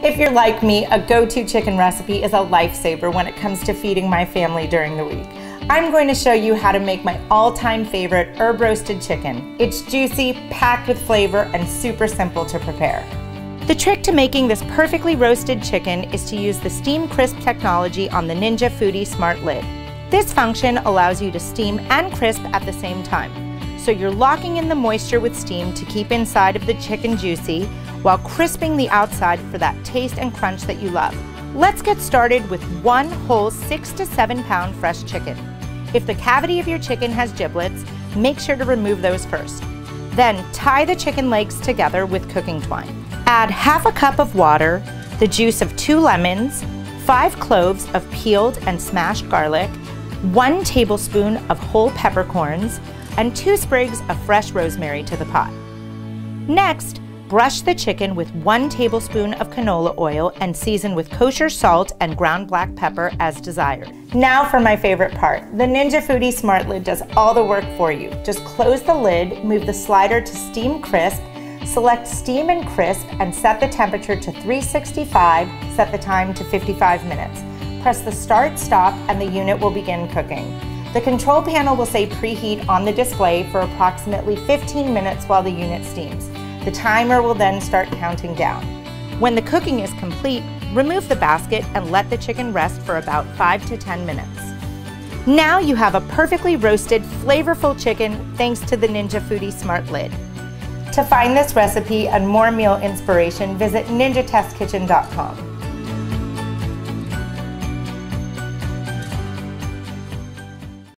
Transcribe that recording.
If you're like me, a go-to chicken recipe is a lifesaver when it comes to feeding my family during the week. I'm going to show you how to make my all-time favorite herb roasted chicken. It's juicy, packed with flavor, and super simple to prepare. The trick to making this perfectly roasted chicken is to use the Steam Crisp technology on the Ninja Foodie Smart Lid. This function allows you to steam and crisp at the same time. So you're locking in the moisture with steam to keep inside of the chicken juicy while crisping the outside for that taste and crunch that you love. Let's get started with one whole 6 to 7 pound fresh chicken. If the cavity of your chicken has giblets, make sure to remove those first. Then tie the chicken legs together with cooking twine. Add half a cup of water, the juice of 2 lemons, 5 cloves of peeled and smashed garlic, 1 tablespoon of whole peppercorns, and 2 sprigs of fresh rosemary to the pot. Next, brush the chicken with 1 tablespoon of canola oil and season with kosher salt and ground black pepper as desired. Now for my favorite part. The Ninja Foodie Smart Lid does all the work for you. Just close the lid, move the slider to Steam Crisp, select Steam and Crisp, and set the temperature to 365, set the time to 55 minutes. Press the Start Stop and the unit will begin cooking. The control panel will say preheat on the display for approximately 15 minutes while the unit steams. The timer will then start counting down. When the cooking is complete, remove the basket and let the chicken rest for about 5 to 10 minutes. Now you have a perfectly roasted, flavorful chicken thanks to the Ninja Foodie Smart Lid. To find this recipe and more meal inspiration, visit ninja.il.